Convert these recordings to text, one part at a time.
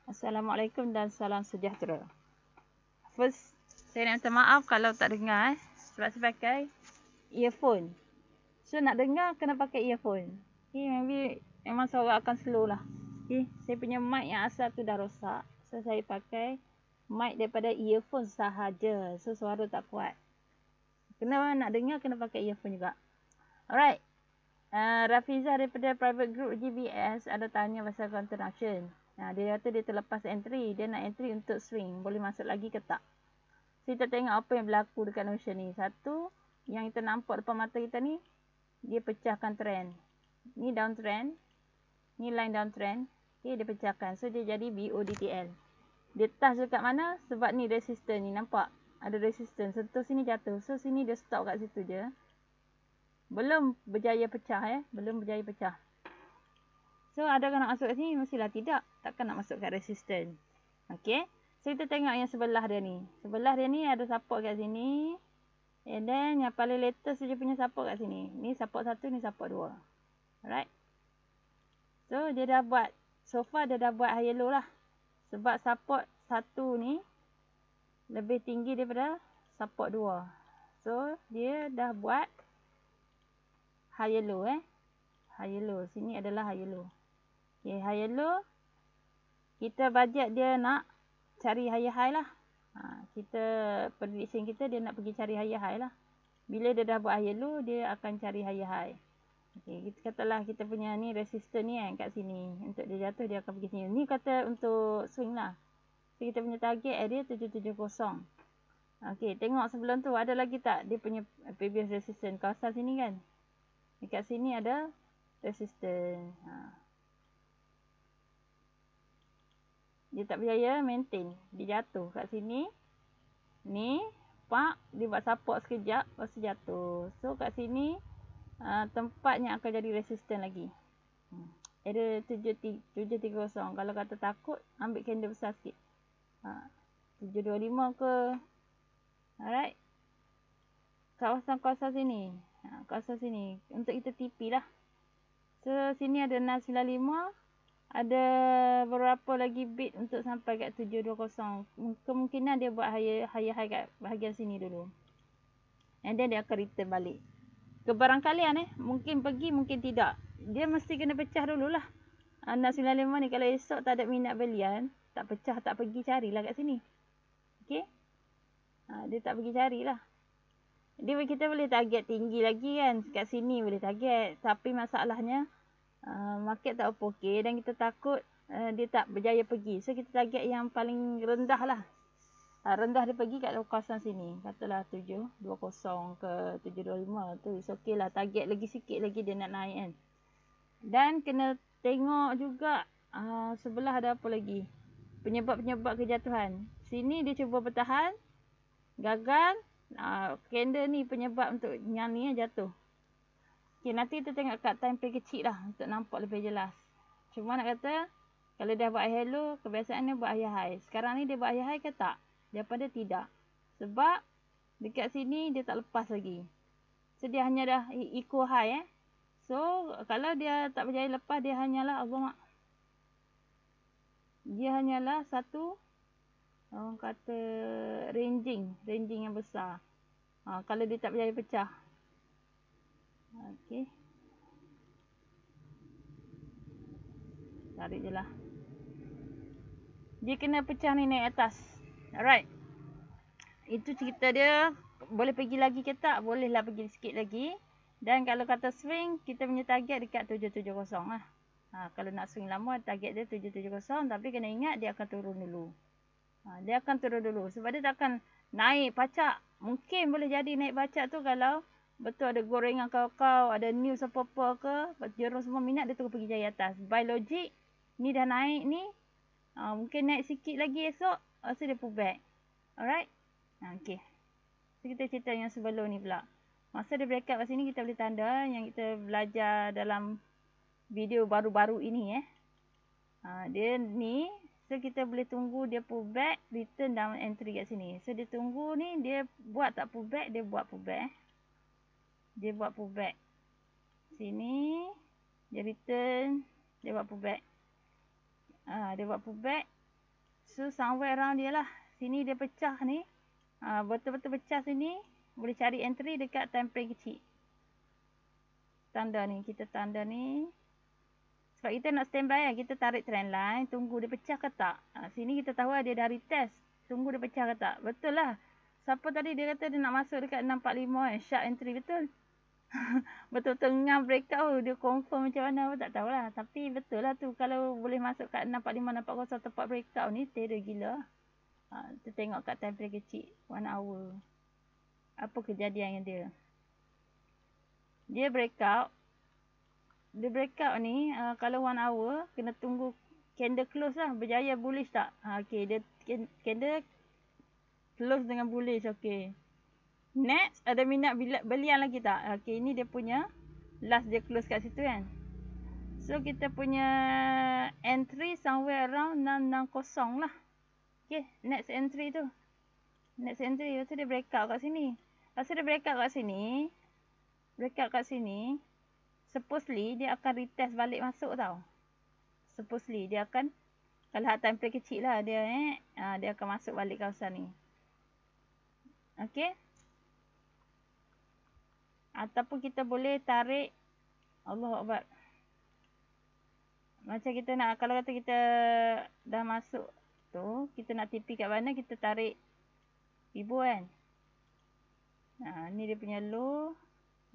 Assalamualaikum dan salam sejahtera. First, saya nak minta maaf kalau tak dengar sebab saya pakai earphone. So nak dengar kena pakai earphone. Okay, maybe memang suara akan slow lah. Okay, saya punya mic yang asal tu dah rosak. So saya pakai mic daripada earphone sahaja. So suara tak kuat. Kena nak dengar kena pakai earphone juga. Alright. Rafizah daripada private group GBS ada tanya pasal counter option. Dia kata dia terlepas entry. Dia nak entry untuk swing. Boleh masuk lagi ke tak? So, kita tengok apa yang berlaku dekat Notion ni. Satu, yang kita nampak depan mata kita ni, dia pecahkan trend. Ni downtrend. Ni line downtrend. Okay, dia pecahkan. So, dia jadi BODTL. Dia touch dekat mana? Sebab ni resistance ni. Nampak? Ada resistance. Sentuh sini jatuh. So, sini dia stop kat situ je. Belum berjaya pecah. Belum berjaya pecah. So, adakah nak masuk kat sini? Mestilah tidak. Takkan nak masuk kat resistance. Okay. So, kita tengok yang sebelah dia ni. Sebelah dia ni ada support kat sini. And then, yang paling latest dia punya support kat sini. Ni support 1, ni support 2. Alright. So, dia dah buat. So far, dia dah buat high low lah. Sebab support 1 ni lebih tinggi daripada support 2. So, dia dah buat high low high low. Sini adalah high low. Okay, high low. Kita budget dia nak cari high lah. Kita prediction kita dia nak pergi cari high lah. Bila dia dah buat high low, dia akan cari high. Okay, kita katalah kita punya ni resistance ni kat sini. Untuk dia jatuh dia akan pergi sini. Ni kata untuk swing lah. So, kita punya target area 770. Okay, tengok sebelum tu ada lagi tak dia punya previous resistance. Kawasan sini kan. Dekat sini ada resistance. Dia tak berjaya maintain. Dia jatuh kat sini. Ni. Pak. Dia buat support sekejap. Lepas tu jatuh. So kat sini. Tempat yang akan jadi resistance lagi. Ada 730. Kalau kata takut. Ambil candle besar sikit. 725 ke. Alright. Kawasan-kawasan sini. Kawasan sini. Untuk kita TP lah. So sini ada 695. Ada berapa lagi bit untuk sampai kat 720. Kemungkinan dia buat high kat bahagian sini dulu. And then dia akan return balik. Kebarangkalian mungkin pergi, mungkin tidak. Dia mesti kena pecah dululah. 695 ni kalau esok tak ada minat belian, tak pecah, tak pergi carilah kat sini. Okay. Dia tak pergi carilah. Kita boleh target tinggi lagi kan. Kat sini boleh target. Tapi masalahnya, market tak okey dan kita takut dia tak berjaya pergi. So kita target yang paling rendah lah. Rendah dia pergi kat kawasan sini. Katalah 720 ke 725 tu. So okey lah. Target lagi sikit lagi dia nak naik kan. Dan kena tengok juga sebelah ada apa lagi. Penyebab-penyebab kejatuhan. Sini dia cuba bertahan. Gagal. Candle ni penyebab untuk yang ni jatuh. Okay, nanti kita tengok kat time frame kecil lah untuk nampak lebih jelas. Cuma nak kata, kalau dia buat hello, kebiasaan dia buat high. Sekarang ni dia buat high ke tak? Daripada tidak. Sebab dekat sini dia tak lepas lagi. So dia hanya dah equal high So kalau dia tak berjaya lepas, dia hanyalah dia hanyalah satu orang kata ranging yang besar. Kalau dia tak berjaya pecah. Okey. Tarik je lah. Dia kena pecah ni naik atas. Alright. Itu cerita dia. Boleh pergi lagi ke tak? Bolehlah pergi sikit lagi. Dan kalau kata swing, kita punya target dekat 770 lah. Kalau nak swing lama, target dia 770. Tapi kena ingat dia akan turun dulu. Dia akan turun dulu. Sebab dia takkan naik pacak. Mungkin boleh jadi naik pacak tu kalau betul ada gorengan kau-kau, ada news apa-apa ke, jeron semua minat, dia terus pergi jaya atas. By logic, ni dah naik ni, mungkin naik sikit lagi esok, so dia pull back. Alright? Okay. So kita cerita yang sebelum ni pula. Masa dia break up kat sini, kita boleh tanda yang kita belajar dalam video baru-baru ini. Dia ni, so kita boleh tunggu dia pull back, return down entry kat sini. So dia tunggu ni, dia buat tak pull back, dia buat pull back. Dia buat pullback. Sini. Dia return. Dia buat pullback. Dia buat pullback. So somewhere around dia lah. Sini dia pecah ni. Betul-betul pecah sini. Boleh cari entry dekat time frame kecil. Tanda ni. Kita tanda ni. Sebab kita nak standby lah. Kita tarik trend line. Tunggu dia pecah ke tak. Sini kita tahu lah dia dah retest. Tunggu dia pecah ke tak. Betul lah. Siapa tadi dia kata dia nak masuk dekat 645 sharp entry. Betul. Betul-betul ngam breakout. Dia confirm macam mana pun tak tahulah. Tapi betul lah tu. Kalau boleh masuk kat 645, 640 tempat breakout ni. Terror gila. Kita tengok kat time frame kecil. 1 hour. Apa kejadian yang dia. Dia breakout. Dia breakout ni. Kalau 1 hour. Kena tunggu candle close lah. Berjaya bullish tak? Okay. Dia candle close dengan bullish. Okay. Next, ada minat belian lagi tak? Okay, ini dia punya last dia close kat situ kan. So, kita punya entry somewhere around 660 lah. Okay, next entry tu. Next entry, lepas tu dia breakout kat sini. Lepas tu dia breakout kat sini. Breakout kat sini. Supposedly, dia akan retest balik masuk tau. Supposedly, dia akan, kalau time frame kecil lah, dia akan masuk balik kawasan ni. Okay. Ataupun kita boleh tarik Allahu Akbar. Macam kita nak, kalau kata kita dah masuk tu, kita nak TP kat mana, kita tarik Fibo kan. Ni dia punya low,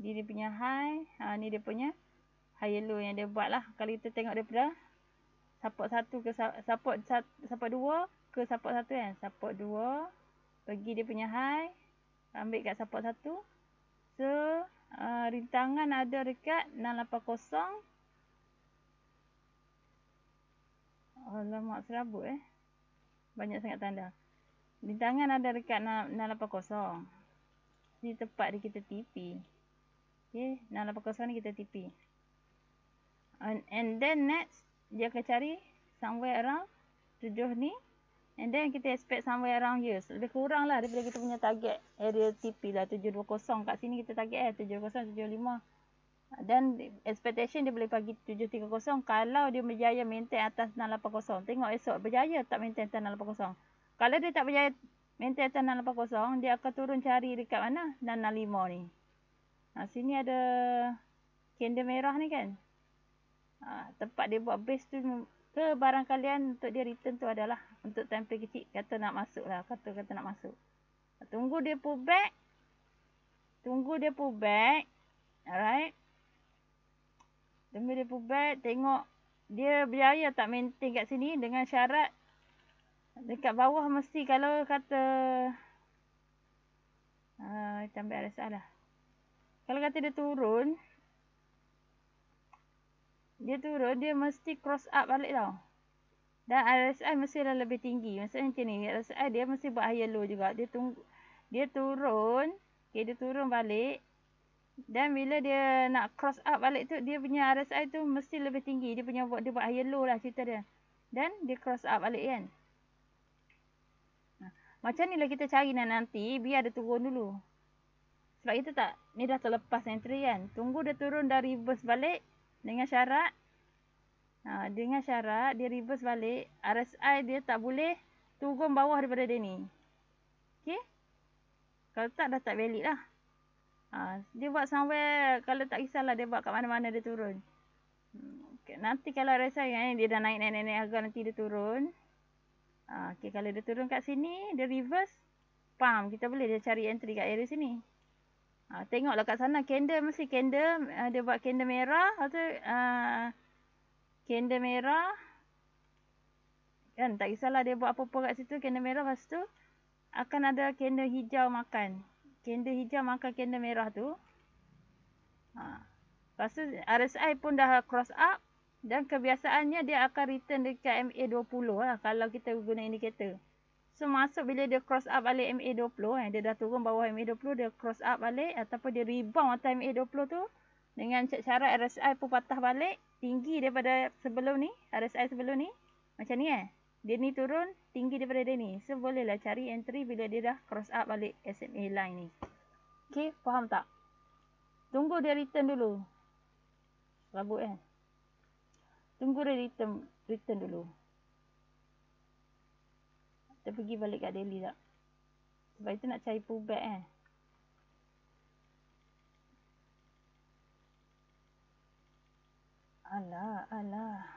ni dia punya high, ni dia punya high low yang dia buat lah. Kalau kita tengok daripada support 1 ke support 2 ke support 1 kan. Support 2, pergi dia punya high, ambil kat support 1. So, rintangan ada dekat 680. Alamak, serabut Banyak sangat tanda. Rintangan ada dekat 680. Ni tepat dia kita TP. Okay, 680 ni kita TP. And then next, dia akan cari somewhere around 7 ni. And then kita expect somewhere around here. Lebih kurang lah daripada kita punya target area TP lah. 720 kat sini kita target 720, 725. Dan expectation dia boleh bagi 730 kalau dia berjaya maintain atas 680. Tengok esok berjaya tak maintain atas 680. Kalau dia tak berjaya maintain atas 680, dia akan turun cari dekat mana? 665 ni. Sini ada candle merah ni kan. Tempat dia buat base tu ke barang kalian untuk dia return tu adalah untuk time frame kecil. Kata nak masuk lah. Kata nak masuk. Tunggu dia pullback. Tunggu dia pullback. Alright. Tunggu dia pullback. Tengok dia berjaya tak maintain kat sini dengan syarat dekat bawah mesti kalau kata kita ambil RSI lah. Kalau kata dia turun, dia mesti cross up balik tau. Dan RSI mesti dah lebih tinggi. Maksudnya macam ni, RSI dia mesti buat higher low juga. Dia turun, okay, dia turun balik. Dan bila dia nak cross up balik tu, dia punya RSI tu mesti lebih tinggi. Dia buat higher low lah cerita dia. Dan dia cross up balik kan. Macam ni lah kita cari nanti, biar dia turun dulu. Sebab kita tak, ni dah terlepas entry kan. Tunggu dia turun dah reverse balik. Dengan syarat dia reverse balik, RSI dia tak boleh turun bawah daripada dia ni. Okay. Kalau tak dah tak valid lah. Dia buat somewhere, kalau tak kisahlah dia buat kat mana-mana dia turun. Okay. Nanti kalau RSI dia dah naik harga, nanti dia turun. Okay. Kalau dia turun kat sini, dia reverse, kita boleh dia cari entry kat area sini. Tengoklah kat sana candle mesti candle dia buat candle merah atau candle merah kan, tak kisahlah dia buat apa-apa kat situ candle merah. Lepas tu akan ada candle hijau makan candle merah tu. Lepas tu RSI pun dah cross up dan kebiasaannya dia akan return dekat MA20 lah kalau kita guna indikator. So masuk bila dia cross up balik MA20 dia dah turun bawah MA20, dia cross up balik ataupun dia rebound atas MA20 tu dengan syarat RSI pun patah balik tinggi daripada sebelum ni, RSI sebelum ni macam ni dia ni turun tinggi daripada dia ni. So bolehlah cari entry bila dia dah cross up balik SMA line ni. Okay, faham tak? Tunggu dia return dulu. Rabut tunggu dia return dulu. Kita pergi balik kat daily tak? Sebab itu nak cari pullback Alah.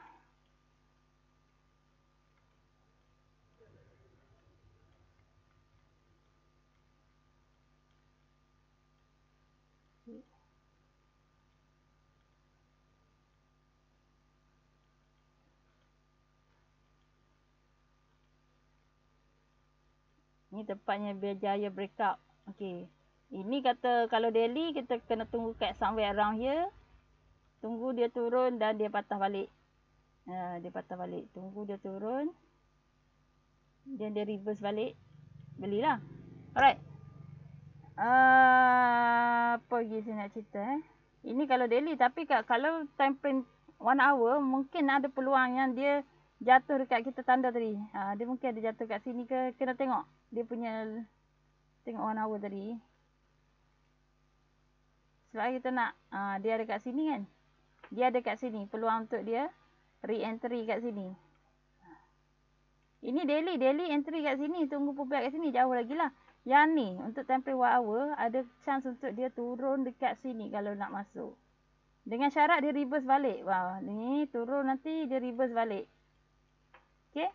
Ni tempatnya berjaya breakout. Okey. Ini kata kalau daily kita kena tunggu kat somewhere around here. Tunggu dia turun dan dia patah balik. Dia patah balik. Tunggu dia turun. Dan dia reverse balik. Belilah. Alright. Apa lagi saya nak cerita Ini kalau daily, tapi kalau time frame 1 hour mungkin ada peluang yang dia jatuh dekat kita tanda tadi. Dia mungkin ada jatuh kat sini ke, kena tengok. Dia punya tengok 1 hour tadi. Sebab kita nak dia ada kat sini kan. Dia ada kat sini, peluang untuk dia re-entry kat sini. Ini daily entry kat sini, tunggu pullback kat sini, jauh lagi lah. Yang ni untuk time frame 1 hour ada chance untuk dia turun dekat sini kalau nak masuk. Dengan syarat dia reverse balik. Wah, ni turun nanti dia reverse balik. Okey.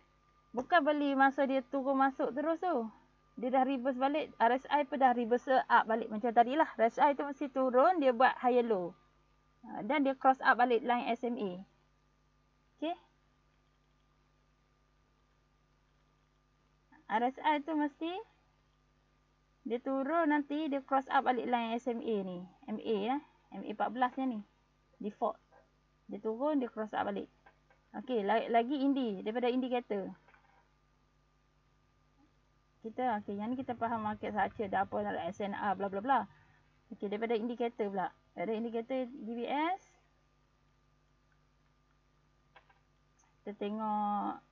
Bukan beli masa dia turun masuk terus tu. Dia dah reverse balik. RSI pun dah reverse up balik macam tadilah. RSI tu mesti turun, dia buat higher low. Dan dia cross up balik line SMA. Okey. RSI tu mesti dia turun nanti dia cross up balik line SMA ni. MA lah. MA 14 ni. Default. Dia turun, dia cross up balik. Okey, lagi indi. Daripada indikator. Yang ni kita faham market structure. Dah apa nak SNR, bla bla bla. Okey, daripada indikator pula. Daripada indikator DBS. Kita tengok.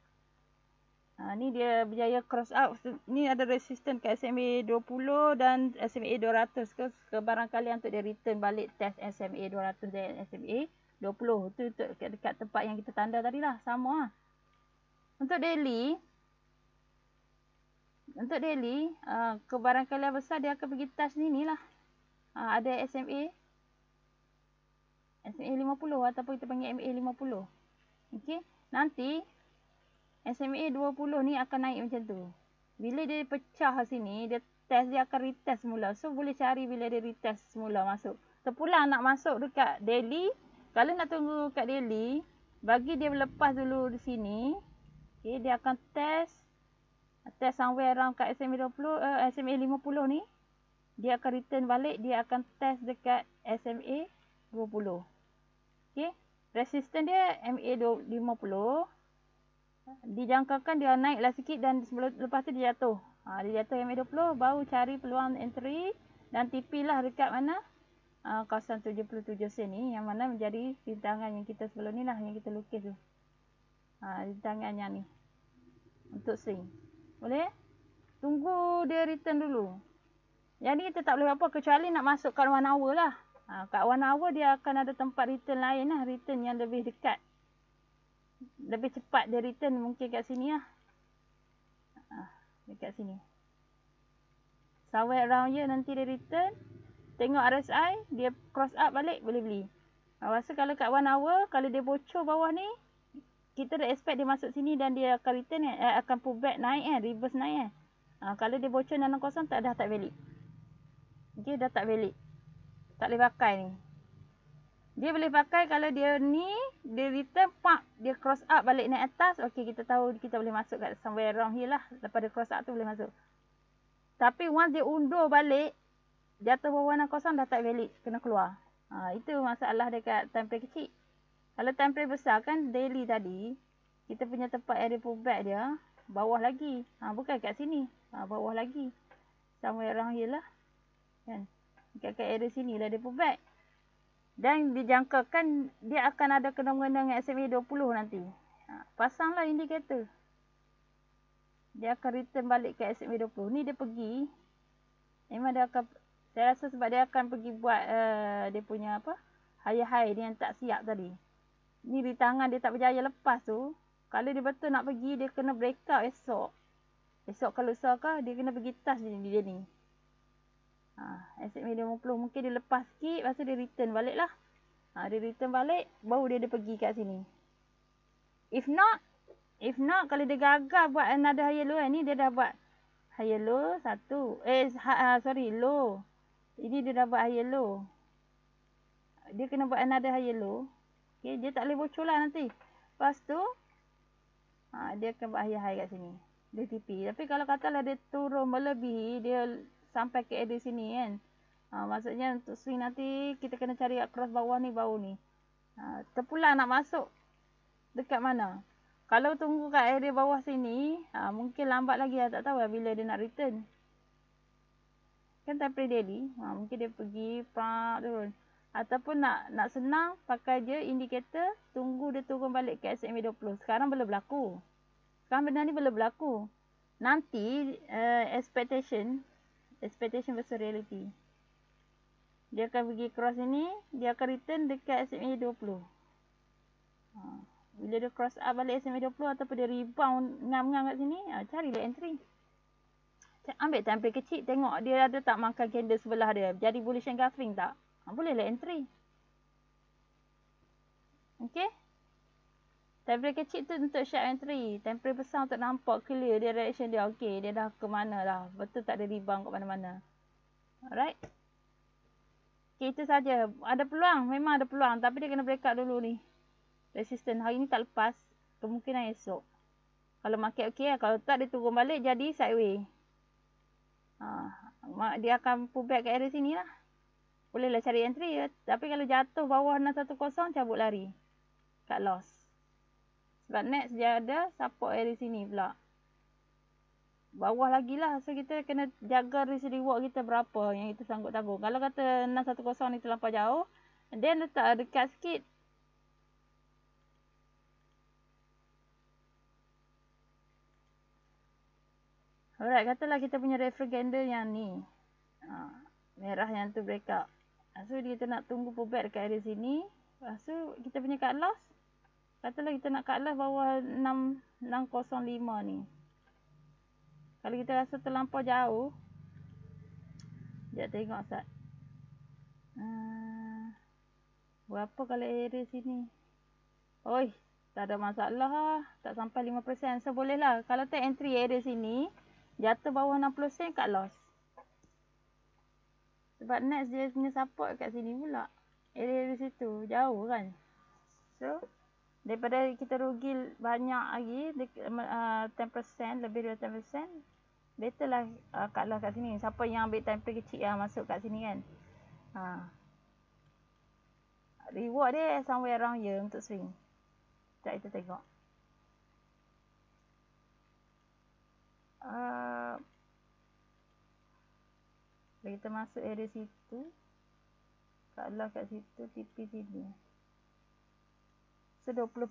Ni dia berjaya cross up. Ni ada resistance kat SMA 20 dan SMA 200 ke barangkali untuk dia return balik test SMA 200 dan SMA 20. Tu dekat tempat yang kita tanda tadi lah. Sama lah. Untuk daily kebarangkalian besar dia akan pergi test ni lah. Ada SMA 50 ataupun kita panggil MA 50. Okey. Nanti SMA 20 ni akan naik macam tu. Bila dia pecah sini, dia akan retest semula. So boleh cari bila dia retest semula masuk. Terpulang nak masuk dekat daily. Kalau nak tunggu kat daily, bagi dia lepas dulu di sini. Okay, dia akan test somewhere around kat SMA 50 ni. Dia akan return balik, dia akan test dekat SMA 20. Okay. Resistance dia MA 50. Dijangkakan dia naiklah sikit dan lepas tu dia jatuh. Dia jatuh MA 20, baru cari peluang entry dan TP lah dekat mana? Kawasan 77 sen ni, yang mana menjadi rintangan yang kita sebelum ni lah, yang kita lukis tu. Rintangan yang ni. Untuk swing. Boleh? Tunggu dia return dulu. Yang ni kita tak boleh apa kecuali nak masuk kat 1 hour lah. Kat 1 hour dia akan ada tempat return lain lah. Return yang lebih dekat. Lebih cepat dia return mungkin kat sini lah. Dekat sini. Somewhere around here nanti dia return. Tengok RSI. Dia cross up balik. Boleh beli. Rasa kalau kat 1 hour. Kalau dia bocor bawah ni. Kita dah expect dia masuk sini. Dan dia akan return akan pull back naik reverse naik kalau dia bocor nanam kosong. Dah tak valid. Okay, dah tak valid. Tak boleh pakai ni. Dia boleh pakai kalau dia ni, dia return, dia cross up balik naik atas. Okey, kita tahu kita boleh masuk kat somewhere around here lah. Lepas dia cross up tu boleh masuk. Tapi once dia undur balik, jatuh bawah 60 dah tak valid. Kena keluar. Itu masalah dekat time frame kecil. Kalau time frame besar kan, daily tadi, kita punya tempat area pullback dia, bawah lagi. Bukan kat sini. Bawah lagi. Somewhere around here lah. Kan? Dekat area sini lah dia pullback. Dan dijangkakan dia akan ada kena-mengena dengan SMA 20 nanti. Pasanglah indikator. Dia akan return balik ke SMA 20. Ni dia pergi. Memang dia akan, saya rasa sebab dia akan pergi buat dia punya apa? High dia yang tak siap tadi. Ni di tangan dia tak berjaya lepas tu. Kalau dia betul nak pergi, dia kena break out esok. Esok kalau lusa ke, dia kena pergi touch dia ni. SMA 50 mungkin dia lepas sikit, lepas tu dia return balik lah. Dia return balik, baru dia pergi kat sini. If not kalau dia gagal buat another higher low ni, dia dah buat higher low satu. Low. Ini dia dah buat higher low. Dia kena buat another higher low. Okay, dia tak boleh bocor lah nanti. Lepas tu, dia akan buat higher high kat sini. Dia TP. Tapi kalau katalah dia turun melebihi, dia sampai ke area sini kan. Maksudnya untuk swing nanti, kita kena cari cross bawah ni, baru ni. Terpulang nak masuk. Dekat mana? Kalau tunggu kat area bawah sini, mungkin lambat lagi lah. Tak tahu lah bila dia nak return. Kan temporary daily. Mungkin dia pergi, turun. Ataupun nak senang, pakai je indikator, tunggu dia turun balik ke SMA 20. Sekarang belum berlaku. Sekarang benda ni belum berlaku. Nanti, expectation versus reality. Dia akan pergi cross ini, dia akan return dekat SMA 20. Bila dia cross up balik SMA 20 ataupun dia rebound ngam-ngam kat sini, carilah entry. Ambil template kecil, tengok dia ada tak makan candle sebelah dia. Jadi bullish engulfing tak? Bolehlah entry. Okay. Template kecil tu untuk sharp entry. Template besar untuk nampak clear dia reaction dia. Okay, dia dah ke mana dah. Betul tak ada rebound kat mana-mana. Alright. Okay, itu saja. Ada peluang. Memang ada peluang. Tapi dia kena break out dulu ni. Resistance. Hari ni tak lepas. Kemungkinan esok. Kalau market okay lah. Kalau tak dia turun balik jadi sideway. Dia akan pullback kat area sini lah. Bolehlah cari entry ya. Tapi kalau jatuh bawah 610 cabut lari. Cut loss. Sebab next dia ada support area sini pula. Bawah lagi lah. So kita kena jaga risk reward kita berapa yang kita sanggup tanggung. Kalau kata 610 ni terlampau jauh. Then letak dekat sikit. Alright, katalah kita punya reference candle yang ni. Merah yang tu breakout. So kita nak tunggu pullback dekat area sini. Lepas tu kita punya cut loss. Katalah kita nak cut loss bawah 605 ni. Kalau kita rasa terlampau jauh. Sekejap tengok Ustaz. Berapa kalau area sini? Oi, tak ada masalah lah. Tak sampai 5%. So boleh lah. Kalau tak entry area sini. Jatuh bawah 60 sen cut loss. Sebab next dia punya support kat sini pula. Area situ. Jauh kan. So, daripada kita rugi banyak lagi. 10%. Lebih dari 10%. Better lah cut loss kat sini. Siapa yang ambil template kecil yang masuk kat sini kan. Reward dia somewhere around here untuk swing. Sekejap kita tengok. Kalau kita masuk area situ, kalau kat situ, TP sini. So 20%.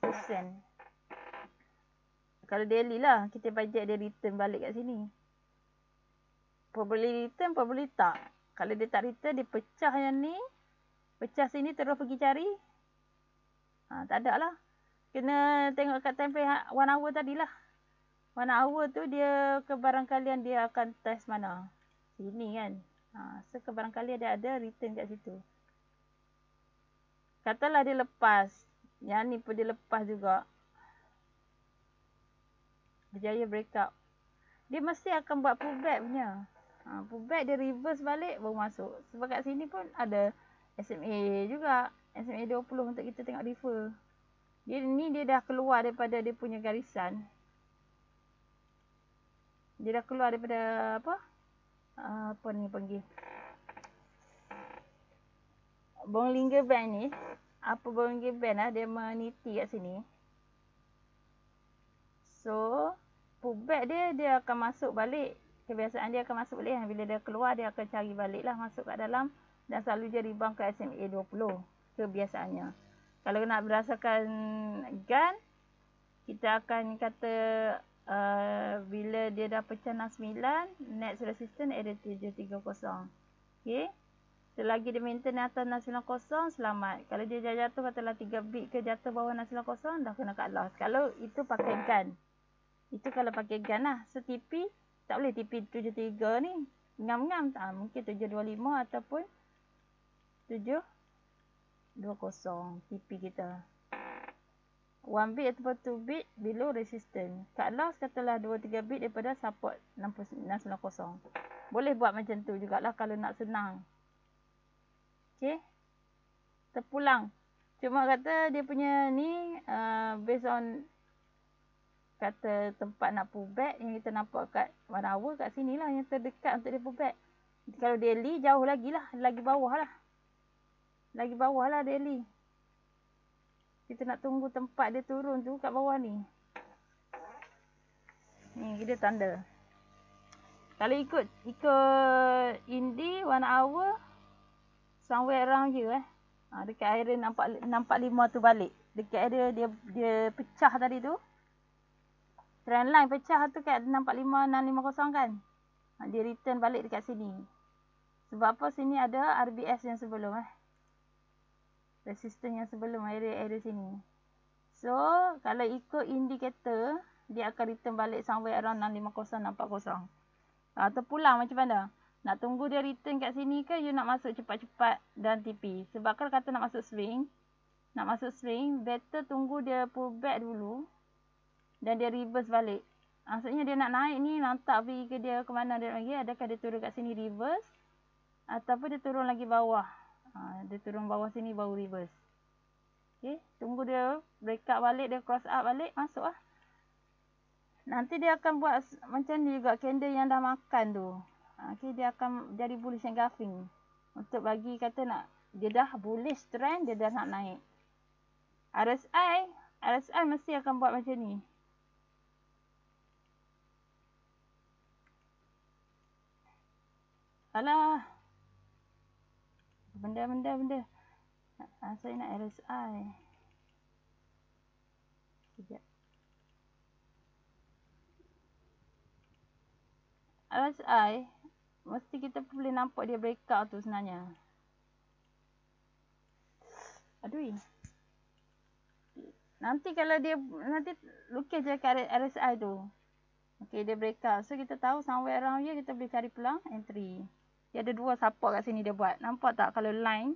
Kalau daily lah, kita budget dia return balik kat sini. Probably return, probably tak. Kalau dia tak return, dia pecah yang ni. Pecah sini terus pergi cari. Tak ada lah. Kena tengok kat template 1 hour tadilah. 1 hour tu dia kebarangkalian dia akan test mana. Sini kan. So kebarangkalian dia ada return kat situ. Katalah dia lepas. Yang ni pun dia lepas juga. Berjaya breakout. Dia mesti akan buat pullback punya. Pullback dia reverse balik baru masuk. Sebab kat sini pun ada SMA juga. SMA 20 untuk kita tengok refer. Dia dah keluar daripada dia punya garisan. Dia dah keluar daripada apa? Apa ni panggil? Bollinger Band ni. Apa Bollinger Band lah. Dia meniti kat sini. So, pullback dia akan masuk balik. Kebiasaan dia akan masuk balik. Bila dia keluar, dia akan cari balik lah. Masuk kat dalam. Dan selalu dia rebound ke SMA 20. Kebiasaannya. Kalau nak berdasarkan gun, kita akan kata bila dia dah pecah 69, next resistance area 730. Okay. Selagi dia maintain atas 690, selamat. Kalau dia jatuh katalah 3 bit ke jatuh bawah 690, dah kena cut loss. Kalau itu pakai gun. Itu kalau pakai gun lah. So TP, tak boleh TP 73 ni. Ngam-ngam tak. Mungkin 725 ataupun 720 TP kita. 1 bit ataupun 2 bit below resistance. Cut loss katalah 2-3 bit daripada support 690. Boleh buat macam tu jugalah kalau nak senang. Okay. Terpulang. Cuma kata dia punya ni based on kata tempat nak pullback yang kita nampak kat 1 hour kat sini lah yang terdekat untuk dia pullback. Kalau daily jauh lagi lah. Lagi bawah lah. Lagi bawah lah daily. Kita nak tunggu tempat dia turun tu kat bawah ni. Ni dia tanda. Kalau ikut Indi 1 hour somewhere around here dekat area 645 tu balik. Dekat area dia pecah tadi tu. Trend line pecah tu kat 645-650 kan. Dia return balik dekat sini. Sebab apa sini ada RBS yang sebelum resistance yang sebelum area sini. So, kalau ikut indikator, dia akan return balik somewhere around 650-640. Terpulang macam mana? Nak tunggu dia return kat sini ke you nak masuk cepat-cepat dan TP? Sebab kalau kata nak masuk swing, better tunggu dia pullback dulu dan dia reverse balik. Maksudnya dia nak naik ni, lantak pergi ke dia ke mana dia lagi, adakah dia turun kat sini reverse ataupun dia turun lagi bawah. Dia turun bawah sini baru reverse. Okay, tunggu dia break up balik, dia cross up balik, masuk lah. Nanti dia akan buat macam ni juga candle yang dah makan tu. Okay, dia akan jadi bullish engulfing. Untuk bagi kata nak, dia dah bullish trend, dia dah nak naik. RSI mesti akan buat macam ni. Alah. Benda. Saya nak RSI. Sekejap. RSI, mesti kita boleh nampak dia breakout tu sebenarnya. Aduh. Nanti kalau dia, nanti lukis je kat RSI tu. Okay, dia breakout. So, kita tahu somewhere around here kita boleh cari peluang entry. Dia ada 2 support kat sini dia buat. Nampak tak kalau line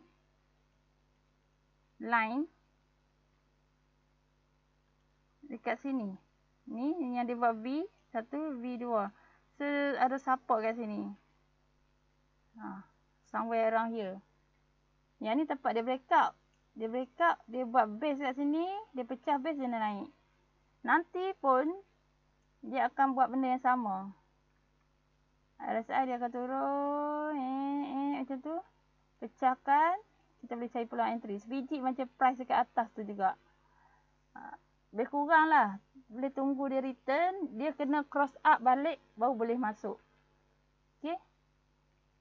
dekat sini. Ni yang dia buat V1, V2. So, ada support kat sini. Somewhere around here. Yang ni tempat dia breakout. Dia buat base kat sini. Dia pecah base, dia nak naik. Nanti pun, dia akan buat benda yang sama. RSI dia akan turun. Macam tu. Pecahkan. Kita boleh cari peluang entry. Sebiji macam price dekat atas tu juga. Lebih kurang lah. Boleh tunggu dia return. Dia kena cross up balik. Baru boleh masuk. Okay.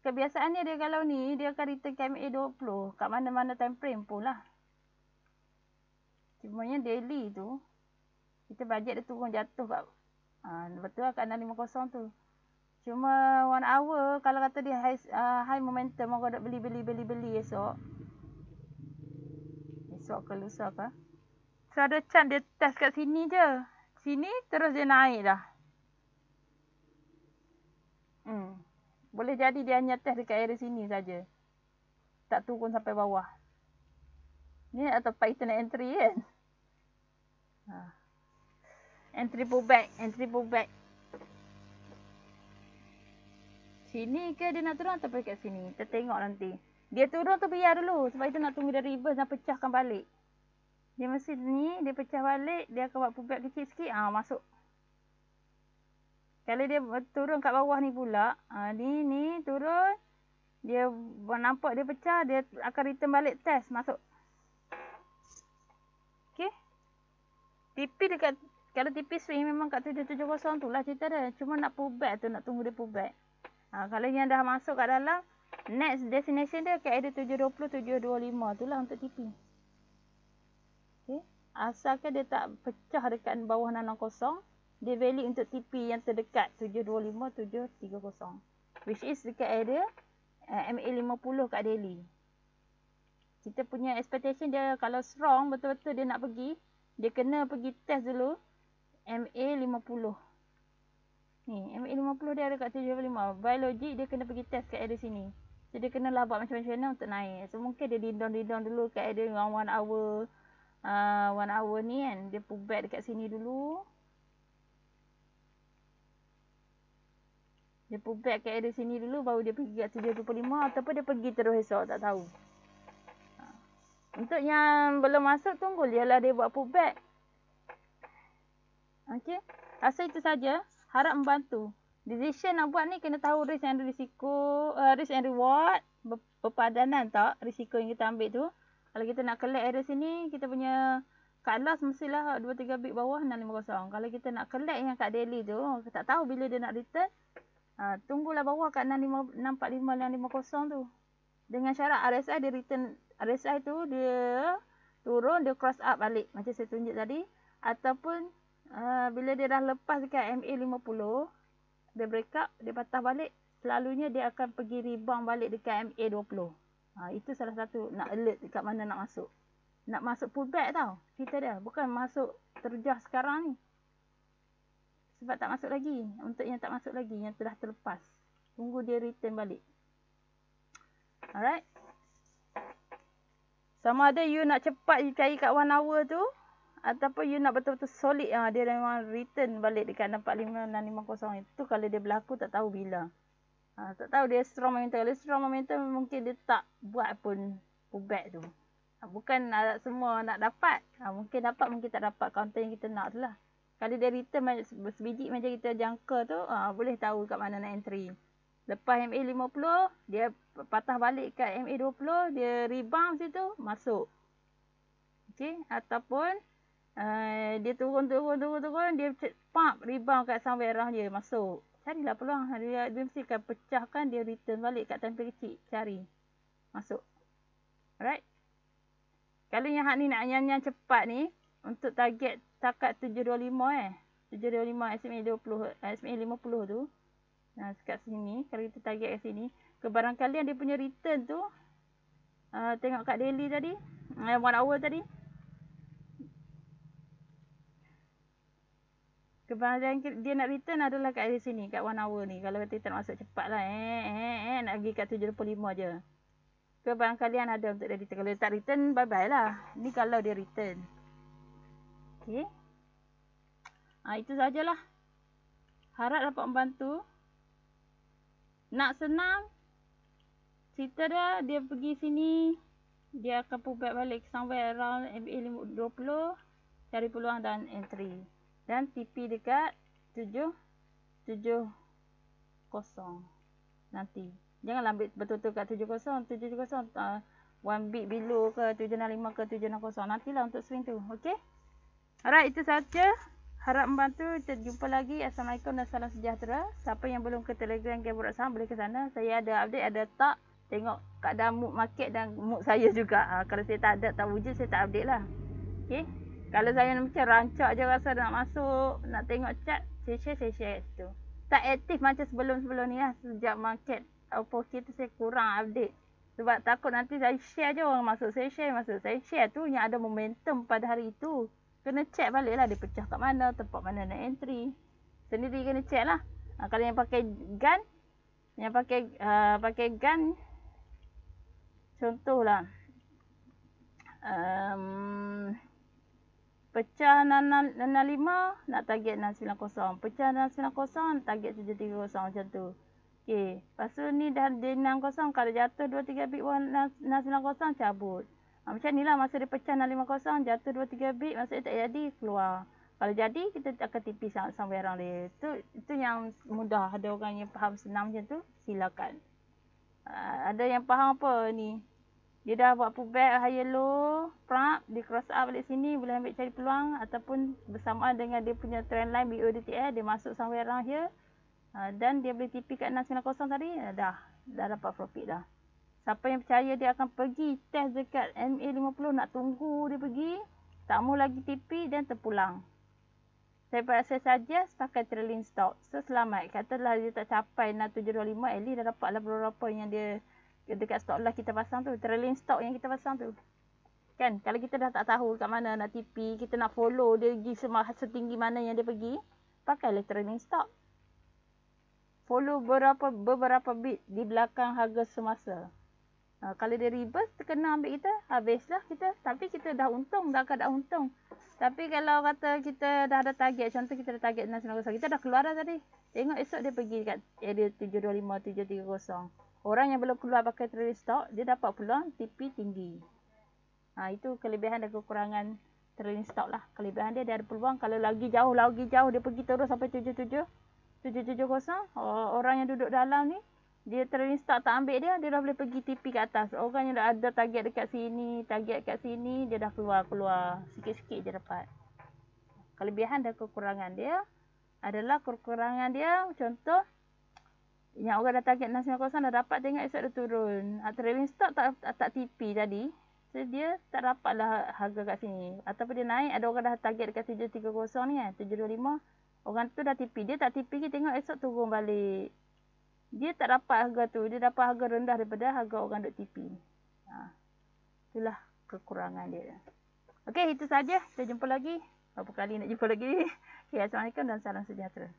Kebiasaannya dia kalau ni. Dia akan return KMA 20. Kat mana-mana time frame pun lah. Cumanya daily tu. Kita bajet dia turun jatuh kat. Betul lah kat 650 tu. Cuma 1 hour. Kalau kata dia high momentum. Orang nak beli esok. Esok ke lusa ke. So ada chance dia test kat sini je. Sini terus dia naik dah. Boleh jadi dia hanya test dekat area sini saja. Tak turun sampai bawah. Ni atau kita nak entry kan. Entry pullback. Sini ke dia nak turun atau pergi kat sini? Kita tengok nanti. Dia turun tu biar dulu. Sebab itu nak tunggu dia reverse dan pecahkan balik. Dia mesti ni, dia pecah balik. Dia akan buat pullback kecil sikit. Masuk. Kalau dia turun kat bawah ni pula. Ni turun. Dia nampak dia pecah. Dia akan return balik test. Masuk. Okay. TP dekat. Kalau TP swing memang kat 770 tu lah cerita dia. Cuma nak pullback tu. Nak tunggu dia pullback. Kalau yang dah masuk kat dalam. Next destination dia kat area 720, 725 tu lah untuk TP. Okay. Asalkan dia tak pecah dekat bawah 660. Dia valid untuk TP yang terdekat 725, 730. Which is dekat area MA50 kat daily. Kita punya expectation dia kalau strong betul-betul dia nak pergi. Dia kena pergi test dulu. MA50. Ni, MA50 dia ada kat 75. Biologi dia kena pergi test kat area sini. So dia kena labak macam-macam mana untuk naik. So mungkin dia didon dulu kat area 1 hour. 1 hour ni kan. Dia pubat dekat sini dulu. Dia pubat kat area sini dulu baru dia pergi kat 75 ataupun dia pergi terus esok, tak tahu. Untuk yang belum masuk, tunggu je lah dia buat pubat. Okey. Rasa itu saja. Harap membantu. Decision nak buat ni kena tahu risk and risiko, risk and reward. Berpadanan tak risiko yang kita ambil tu. Kalau kita nak collect area sini, kita punya cut loss mestilah 2-3 bit bawah 650. Kalau kita nak collect yang kat daily tu, kita tak tahu bila dia nak return. Tunggulah bawah kat 645 dan 50 tu. Dengan syarat RSI dia return, RSI tu dia turun, dia cross up balik macam saya tunjuk tadi. Ataupun bila dia dah lepas dekat MA50, dia break up, dia patah balik, selalunya dia akan pergi rebound balik dekat MA20. Itu salah satu nak alert dekat mana nak masuk. Nak masuk pullback tau cerita dia, bukan masuk terjah sekarang ni. Sebab tak masuk lagi. Untuk yang tak masuk lagi, yang telah terlepas, tunggu dia return balik. Alright. Sama ada you nak cepat you cari kat 1 hour tu, ataupun you nak betul-betul solid, dia memang return balik dekat 645 dan 50. Itu kalau dia berlaku tak tahu bila. Tak tahu dia strong momentum. Kalau strong momentum mungkin dia tak buat pun pullback tu. Bukan semua nak dapat. Mungkin dapat, mungkin tak dapat counter yang kita nak tu lah. Kalau dia return sebiji macam kita jangka tu, boleh tahu kat mana nak entry. Lepas MA50, dia patah balik kat MA20, dia rebound situ, masuk. Okay. Ataupun dia turun, dia rebound kat somewhere around dia, masuk. Carilah peluang. Dia mesti akan pecahkan, dia return balik kat tempat kecil. Cari. Masuk. Alright. Kalau yang hak ni nak yang cepat ni, untuk target takat 725 725 SMA50 tu. Kat sini, kalau kita target kat sini, kebarangkalian dia punya return tu, tengok kat daily tadi, 1 hour tadi. Kebarangkalian dia nak return adalah kat area sini, kat 1 hour ni. Kalau kita tak masuk cepat lah, nak pergi kat 725 je. Kebarangkalian ada untuk dia return. Kalau dia tak return, bye-bye lah. Ni kalau dia return. Okay. Itu sajalah. Harap dapat membantu. Nak senang, cerita dia pergi sini, dia akan pullback balik somewhere around MA20, cari peluang dan entry. Dan TP dekat 770 nanti. Janganlah ambil betul-betul kat 770, 1 bit below ke 765 ke 760. Nantilah untuk swing tu. Okay? Alright, itu saja. Harap membantu. Kita jumpa lagi. Assalamualaikum dan salam sejahtera. Siapa yang belum ke Telegram Game Borak Saham boleh ke sana. Saya ada update, ada tak. Tengok keadaan mood market dan mood saya juga. Kalau saya tak ada, tak wujud, saya tak update lah. Okay? Kalau saya macam rancak je rasa nak masuk, nak tengok chart, saya share situ. Tak aktif macam sebelum-sebelum ni lah. Sejak market opposite tu saya kurang update. Sebab takut nanti saya share je orang masuk. Saya share tu yang ada momentum pada hari itu. Kena check balik lah dia pecah kat mana, tempat mana nak entry. Sendiri kena check lah. Kalau yang pakai gun, pakai gun, contohlah. Pecah 65 nak target 690. Pecah 690 target 730 macam tu. Okey. Lepas tu ni dah dia 60, kalau jatuh 2-3 bit 690 cabut. Macam ni lah masa dia pecah 650, jatuh 2-3 bit, maksudnya tak jadi, keluar. Kalau jadi, kita akan tipis somewhere around dia. Itu yang mudah. Ada orang yang faham senang macam tu, silakan. Ada yang faham apa ni? Dia dah buat pullback higher low, prop, dia cross up balik sini, boleh ambil cari peluang. Ataupun bersamaan dengan dia punya trend line BODTL, dia masuk somewhere around here. Dan dia boleh tipi kat 690 tadi, dah dapat profit dah. Siapa yang percaya dia akan pergi test dekat MA50, nak tunggu dia pergi, tak mau lagi tipi dan terpulang. Saya suggest pakai trailing stop. So selamat. Katalah dia tak capai 725, at least dah dapat lah berapa yang dia dekat stop lah kita pasang tu. Trailing stop yang kita pasang tu. Kan, kalau kita dah tak tahu kat mana nak TP, kita nak follow dia pergi setinggi mana yang dia pergi, pakailah trailing stop. Follow beberapa bit di belakang harga semasa. Kalau dia reverse, terkena ambil kita, habislah kita. Tapi kita dah untung, dah keadaan untung. Tapi kalau kata kita dah ada target, contoh kita dah target 690, kita dah keluar dah tadi. Tengok esok dia pergi kat area 725, 730. Orang yang belum keluar pakai trailing stop, dia dapat peluang TP tinggi. Itu kelebihan dan kekurangan trailing stop lah. Kelebihan dia ada peluang kalau lagi jauh dia pergi terus sampai 770. Orang yang duduk dalam ni, dia trailing stop tak ambil dia dah boleh pergi TP kat atas. Orang yang dah ada target dekat sini, target kat sini, dia dah keluar. Sikit-sikit je dapat. Kelebihan dan kekurangan dia adalah kekurangan dia, contoh, yang orang dah target 690 dah dapat, tengok esok dia turun. Trailing stop tak TP tadi. So, dia tak dapatlah harga kat sini. Ataupun dia naik, ada orang dah target dekat 730 ni kan, 725. Orang tu dah TP. Dia tak TP, kita tengok esok turun balik. Dia tak dapat harga tu. Dia dapat harga rendah daripada harga orang duk TP. Itulah kekurangan dia. Okey, itu saja. Kita jumpa lagi. Berapa kali nak jumpa lagi. Okay, Assalamualaikum dan salam sejahtera.